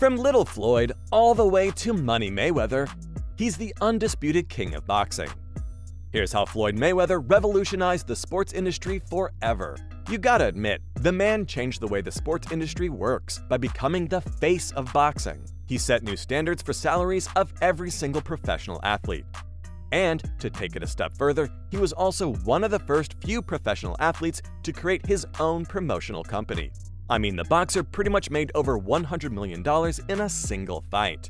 From little Floyd all the way to Money Mayweather, he's the undisputed king of boxing. Here's how Floyd Mayweather revolutionized the sports industry forever. You gotta admit, the man changed the way the sports industry works by becoming the face of boxing. He set new standards for salaries of every single professional athlete. And, to take it a step further, he was also one of the first few professional athletes to create his own promotional company. I mean, the boxer pretty much made over $100 million in a single fight.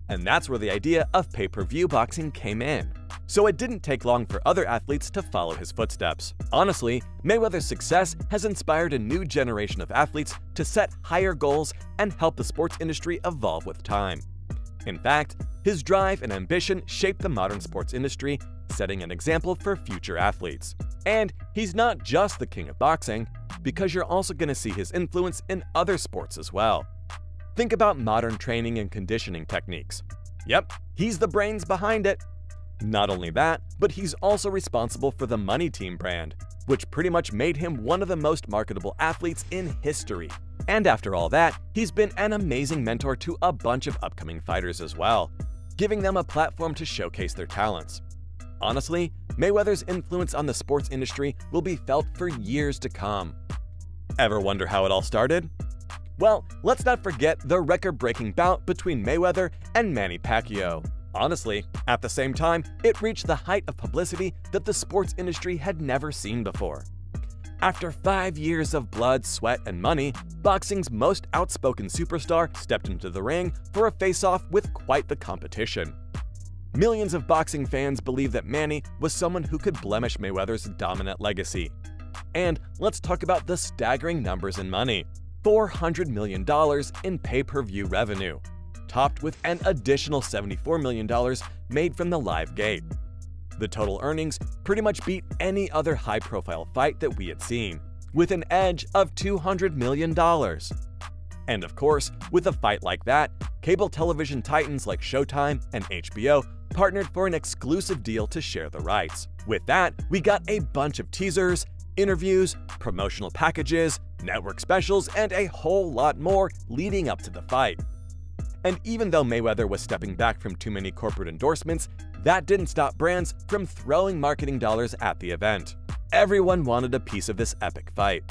And that's where the idea of pay-per-view boxing came in. So it didn't take long for other athletes to follow his footsteps. Honestly, Mayweather's success has inspired a new generation of athletes to set higher goals and help the sports industry evolve with time. In fact, his drive and ambition shaped the modern sports industry, setting an example for future athletes. And he's not just the king of boxing, because you're also going to see his influence in other sports as well. Think about modern training and conditioning techniques. Yep, he's the brains behind it. Not only that, but he's also responsible for the Money Team brand, which pretty much made him one of the most marketable athletes in history. And after all that, he's been an amazing mentor to a bunch of upcoming fighters as well, giving them a platform to showcase their talents. Honestly, Mayweather's influence on the sports industry will be felt for years to come. Ever wonder how it all started? Well, let's not forget the record-breaking bout between Mayweather and Manny Pacquiao. Honestly, at the same time, it reached the height of publicity that the sports industry had never seen before. After 5 years of blood, sweat, and money, boxing's most outspoken superstar stepped into the ring for a face-off with quite the competition. Millions of boxing fans believe that Manny was someone who could blemish Mayweather's dominant legacy. And let's talk about the staggering numbers in money. $400 million in pay-per-view revenue, topped with an additional $74 million made from the live gate. The total earnings pretty much beat any other high-profile fight that we had seen, with an edge of $200 million. And of course, with a fight like that, cable television titans like Showtime and HBO partnered for an exclusive deal to share the rights. With that, we got a bunch of teasers, interviews, promotional packages, network specials, and a whole lot more leading up to the fight. And even though Mayweather was stepping back from too many corporate endorsements, that didn't stop brands from throwing marketing dollars at the event. Everyone wanted a piece of this epic fight.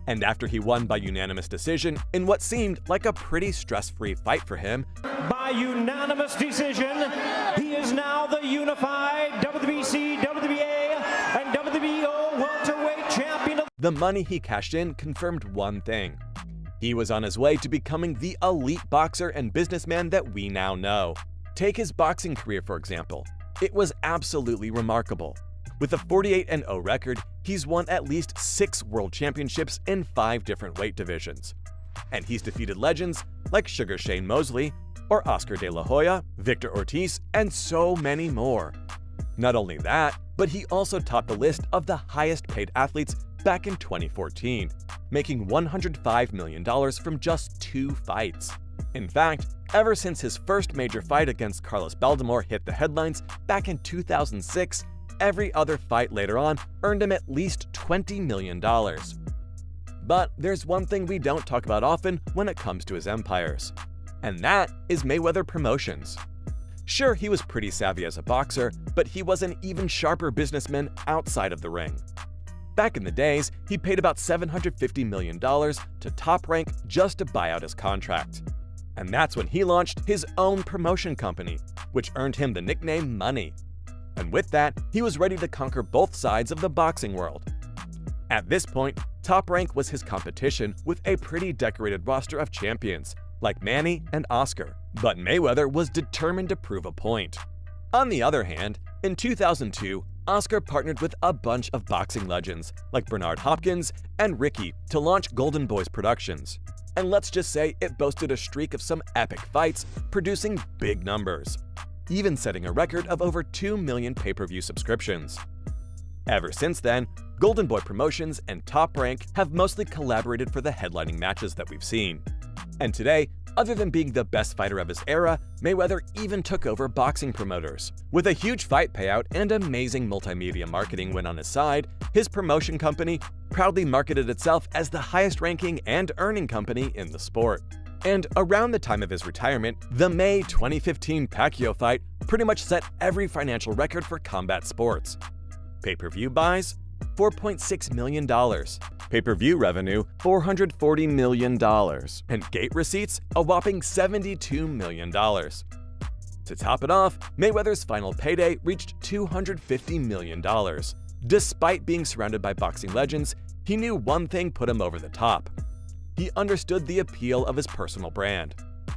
And after he won by unanimous decision in what seemed like a pretty stress-free fight for him, by unanimous decision, he is now the unified WBC, WBA, and WBO welterweight champion. The money he cashed in confirmed one thing. He was on his way to becoming the elite boxer and businessman that we now know. Take his boxing career, for example. It was absolutely remarkable. With a 48-0 record, he's won at least 6 world championships in 5 different weight divisions. And he's defeated legends like Sugar Shane Mosley or Oscar de la Hoya, Victor Ortiz, and so many more. Not only that, but he also topped the list of the highest-paid athletes back in 2014, making $105 million from just 2 fights. In fact, ever since his first major fight against Carlos Baldomore hit the headlines back in 2006, every other fight later on earned him at least $20 million. But there's one thing we don't talk about often when it comes to his empires, and that is Mayweather Promotions. Sure, he was pretty savvy as a boxer, but he was an even sharper businessman outside of the ring. Back in the days, he paid about $750 million to Top Rank just to buy out his contract. And that's when he launched his own promotion company, which earned him the nickname Money. And with that, he was ready to conquer both sides of the boxing world. At this point, Top Rank was his competition with a pretty decorated roster of champions, like Manny and Oscar. But Mayweather was determined to prove a point. On the other hand, in 2002, Oscar partnered with a bunch of boxing legends like Bernard Hopkins and Ricky to launch Golden Boys Productions. And let's just say it boasted a streak of some epic fights, producing big numbers, even setting a record of over 2 million pay-per-view subscriptions. Ever since then, Golden Boy Promotions and Top Rank have mostly collaborated for the headlining matches that we've seen. And today, other than being the best fighter of his era, Mayweather even took over boxing promoters. With a huge fight payout and amazing multimedia marketing win on his side, his promotion company proudly marketed itself as the highest-ranking and earning company in the sport. And around the time of his retirement, the May 2015 Pacquiao fight pretty much set every financial record for combat sports. Pay-per-view buys? $4.6 million. Pay-per-view revenue? $440 million. And gate receipts? A whopping $72 million. To top it off, Mayweather's final payday reached $250 million. Despite being surrounded by boxing legends, he knew one thing put him over the top. He understood the appeal of his personal brand.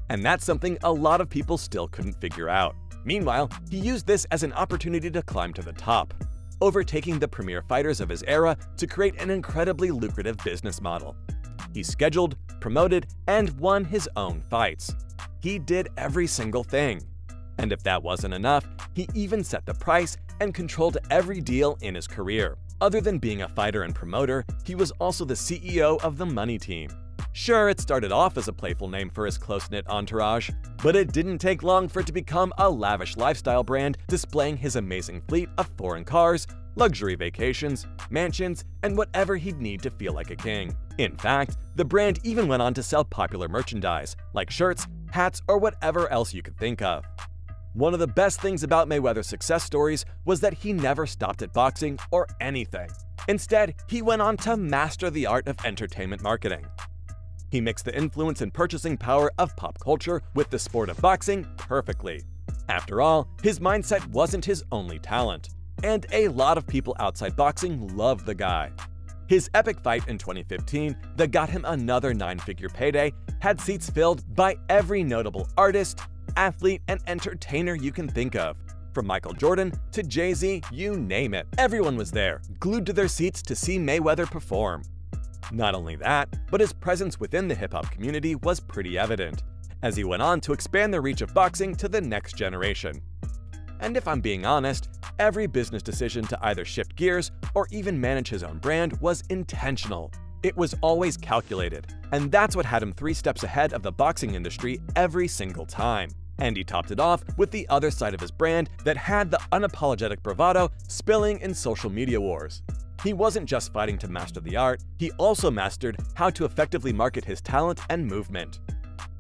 And that's something a lot of people still couldn't figure out. Meanwhile, he used this as an opportunity to climb to the top, overtaking the premier fighters of his era to create an incredibly lucrative business model. He scheduled, promoted, and won his own fights. He did every single thing. And if that wasn't enough, he even set the price and controlled every deal in his career. Other than being a fighter and promoter, he was also the CEO of the Money Team. Sure, it started off as a playful name for his close-knit entourage, but it didn't take long for it to become a lavish lifestyle brand displaying his amazing fleet of foreign cars, luxury vacations, mansions, and whatever he'd need to feel like a king. In fact, the brand even went on to sell popular merchandise, like shirts, hats, or whatever else you could think of. One of the best things about Mayweather's success stories was that he never stopped at boxing or anything. Instead, he went on to master the art of entertainment marketing. He mixed the influence and purchasing power of pop culture with the sport of boxing perfectly. After all, his mindset wasn't his only talent, and a lot of people outside boxing loved the guy. His epic fight in 2015 that got him another 9-figure payday had seats filled by every notable artist, athlete, and entertainer you can think of. From Michael Jordan to Jay-Z, you name it. Everyone was there, glued to their seats to see Mayweather perform. Not only that, but his presence within the hip-hop community was pretty evident, as he went on to expand the reach of boxing to the next generation. And if I'm being honest, every business decision to either shift gears or even manage his own brand was intentional. It was always calculated, and that's what had him 3 steps ahead of the boxing industry every single time. And he topped it off with the other side of his brand that had the unapologetic bravado spilling in social media wars. He wasn't just fighting to master the art, he also mastered how to effectively market his talent and movement.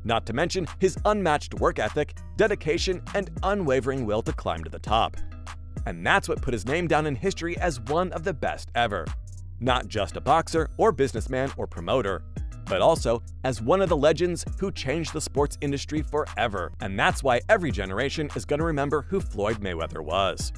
Not to mention his unmatched work ethic, dedication, and unwavering will to climb to the top. And that's what put his name down in history as one of the best ever. Not just a boxer or businessman or promoter, but also as one of the legends who changed the sports industry forever. And that's why every generation is going to remember who Floyd Mayweather was.